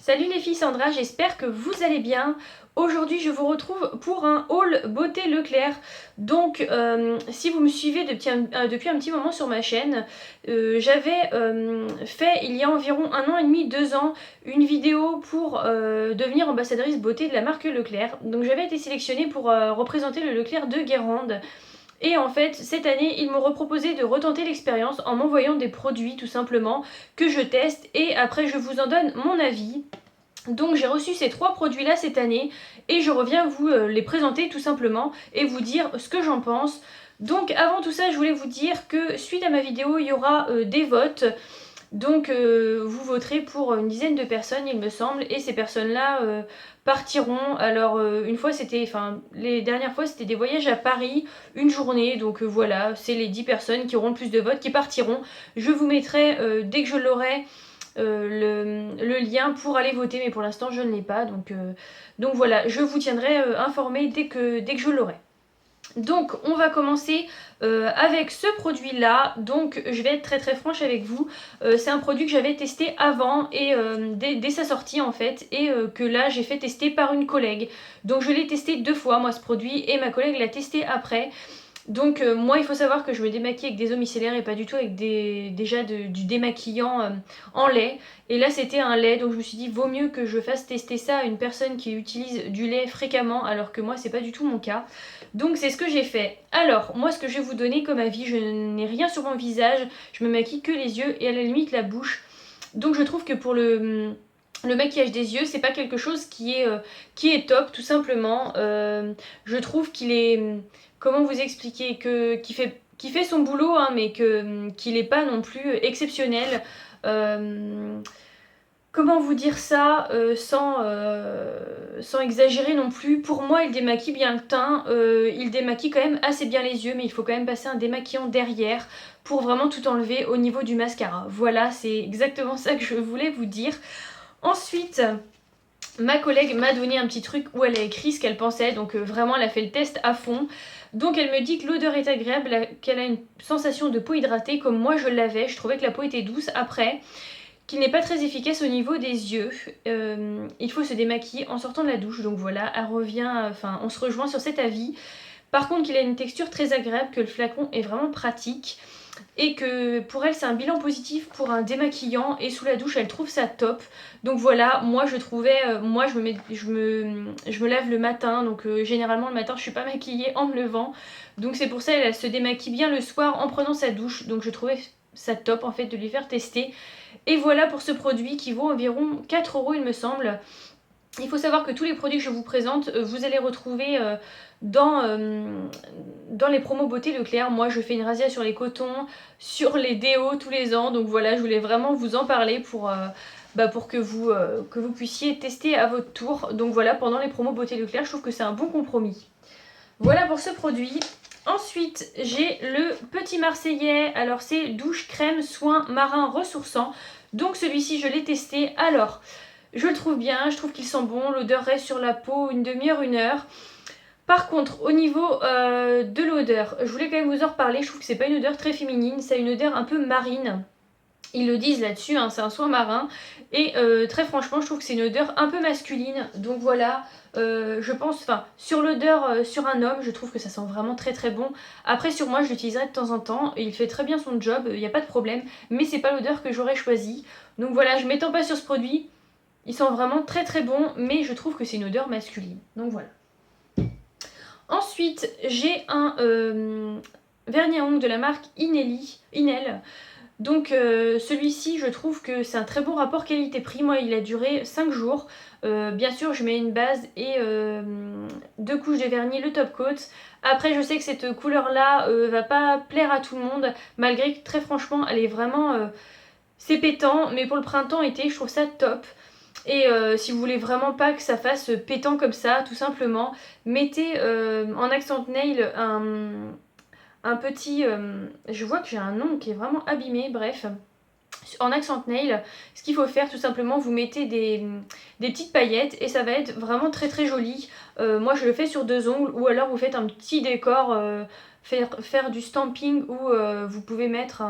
Salut les filles, Sandra, j'espère que vous allez bien. Aujourd'hui je vous retrouve pour un haul beauté Leclerc. Donc si vous me suivez depuis un petit moment sur ma chaîne, j'avais fait il y a environ 1 an et demi, 2 ans, une vidéo pour devenir ambassadrice beauté de la marque Leclerc. Donc j'avais été sélectionnée pour représenter le Leclerc de Guérande. Et en fait, cette année, ils m'ont reproposé de retenter l'expérience en m'envoyant des produits tout simplement que je teste et après je vous en donne mon avis. Donc j'ai reçu ces 3 produits là cette année et je reviens vous les présenter tout simplement et vous dire ce que j'en pense. Donc avant tout ça, je voulais vous dire que suite à ma vidéo, il y aura des votes. Donc vous voterez pour une dizaine de personnes il me semble, et ces personnes-là partiront. Alors une fois c'était, enfin les dernières fois c'était des voyages à Paris, une journée, donc voilà, c'est les 10 personnes qui auront le plus de votes qui partiront. Je vous mettrai dès que je l'aurai le lien pour aller voter, mais pour l'instant je ne l'ai pas, donc voilà, je vous tiendrai informé dès que je l'aurai. Donc on va commencer avec ce produit là. Donc je vais être très franche avec vous, c'est un produit que j'avais testé avant et dès sa sortie en fait, et que là j'ai fait tester par une collègue. Donc je l'ai testé 2 fois moi ce produit et ma collègue l'a testé après. Donc moi il faut savoir que je me démaquille avec des eaux micellaires et pas du tout avec du démaquillant en lait. Et là c'était un lait, donc je me suis dit vaut mieux que je fasse tester ça à une personne qui utilise du lait fréquemment, alors que moi c'est pas du tout mon cas. Donc c'est ce que j'ai fait. Alors moi ce que je vais vous donner comme avis, je n'ai rien sur mon visage, je me maquille que les yeux et à la limite la bouche. Donc je trouve que pour le maquillage des yeux, c'est pas quelque chose qui est top tout simplement. Je trouve qu'il est, comment vous expliquer, qui fait son boulot, hein, mais qu'il est pas non plus exceptionnel. Euh, Comment vous dire ça sans exagérer non plus. Pour moi, il démaquille bien le teint, il démaquille quand même assez bien les yeux, mais il faut quand même passer un démaquillant derrière pour vraiment tout enlever au niveau du mascara. Voilà, c'est exactement ça que je voulais vous dire. Ensuite, ma collègue m'a donné un petit truc où elle a écrit ce qu'elle pensait, donc vraiment elle a fait le test à fond. Donc elle me dit que l'odeur est agréable, qu'elle a une sensation de peau hydratée comme moi je l'avais, je trouvais que la peau était douce après, qu'il n'est pas très efficace au niveau des yeux. Il faut se démaquiller en sortant de la douche, donc voilà, elle revient, enfin on se rejoint sur cet avis. Par contre qu'il a une texture très agréable, que le flacon est vraiment pratique et que pour elle c'est un bilan positif pour un démaquillant, et sous la douche elle trouve ça top. Donc voilà, moi je trouvais, moi je me lave le matin, donc généralement le matin je suis pas maquillée en me levant, donc c'est pour ça elle se démaquille bien le soir en prenant sa douche, donc je trouvais ça top en fait de lui faire tester. Et voilà pour ce produit qui vaut environ 4 € il me semble. Il faut savoir que tous les produits que je vous présente, vous allez retrouver dans les promos beauté Leclerc. Moi je fais une razzia sur les cotons, sur les déos tous les ans, donc voilà, je voulais vraiment vous en parler pour que vous puissiez tester à votre tour. Donc voilà, pendant les promos beauté Leclerc, je trouve que c'est un bon compromis. Voilà pour ce produit. Ensuite, j'ai le petit Marseillais. Alors c'est douche crème soin marin ressourçant. Donc celui-ci je l'ai testé. Alors je le trouve bien, je trouve qu'il sent bon, l'odeur reste sur la peau une demi-heure, 1 heure. Par contre, au niveau de l'odeur, je voulais quand même vous en reparler. Je trouve que c'est pas une odeur très féminine, c'est une odeur un peu marine. Ils le disent là-dessus, hein, c'est un soin marin. Et très franchement, je trouve que c'est une odeur un peu masculine. Donc voilà, je pense, enfin, sur l'odeur sur un homme, je trouve que ça sent vraiment très bon. Après, sur moi, je l'utiliserai de temps en temps. Et il fait très bien son job, il n'y a pas de problème. Mais c'est pas l'odeur que j'aurais choisie. Donc voilà, je m'étends pas sur ce produit. Il sent vraiment très bon, mais je trouve que c'est une odeur masculine. Donc voilà. Ensuite, j'ai un vernis à ongles de la marque Inel. Donc celui-ci, je trouve que c'est un très bon rapport qualité-prix. Moi, il a duré 5 jours. Bien sûr, je mets une base et 2 couches de vernis, le top coat. Après, je sais que cette couleur-là va pas plaire à tout le monde, malgré que très franchement, elle est vraiment... c'est pétant, mais pour le printemps-été, je trouve ça top. Et si vous voulez vraiment pas que ça fasse pétant comme ça, tout simplement, mettez en accent nail un petit... je vois que j'ai un ongle qui est vraiment abîmé, bref. En accent nail, ce qu'il faut faire tout simplement, vous mettez des petites paillettes et ça va être vraiment très joli. Moi je le fais sur 2 ongles, ou alors vous faites un petit décor, faire du stamping, ou vous pouvez mettre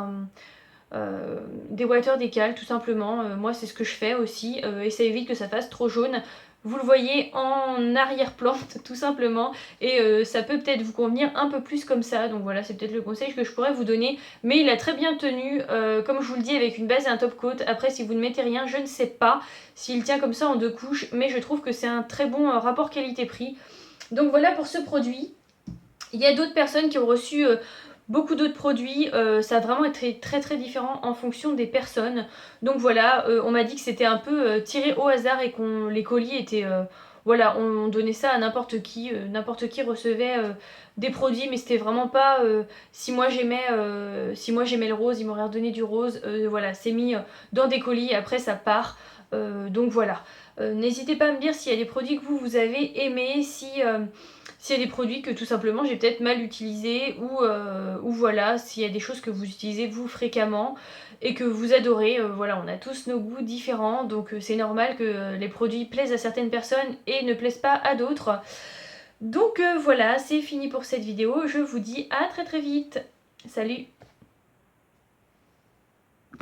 des water décales tout simplement. Moi c'est ce que je fais aussi et ça évite que ça fasse trop jaune. Vous le voyez en arrière-plan tout simplement et ça peut peut-être vous convenir un peu plus comme ça, donc voilà, c'est peut-être le conseil que je pourrais vous donner, mais il a très bien tenu, comme je vous le dis, avec une base et un top coat. Après si vous ne mettez rien, je ne sais pas s'il tient comme ça en 2 couches, mais je trouve que c'est un très bon rapport qualité-prix. Donc voilà pour ce produit. Il y a d'autres personnes qui ont reçu beaucoup d'autres produits, ça a vraiment été très différent en fonction des personnes. Donc voilà, on m'a dit que c'était un peu tiré au hasard et que les colis étaient... voilà, on donnait ça à n'importe qui recevait des produits, mais c'était vraiment pas... si moi j'aimais le rose, ils m'auraient redonné du rose. Voilà, c'est mis dans des colis et après ça part. Donc voilà. N'hésitez pas à me dire s'il y a des produits que vous avez aimés, s'il y a des produits que tout simplement j'ai peut-être mal utilisés ou voilà, s'il y a des choses que vous utilisez vous fréquemment et que vous adorez. Voilà, on a tous nos goûts différents, donc c'est normal que les produits plaisent à certaines personnes et ne plaisent pas à d'autres. Donc voilà, c'est fini pour cette vidéo. Je vous dis à très vite. Salut!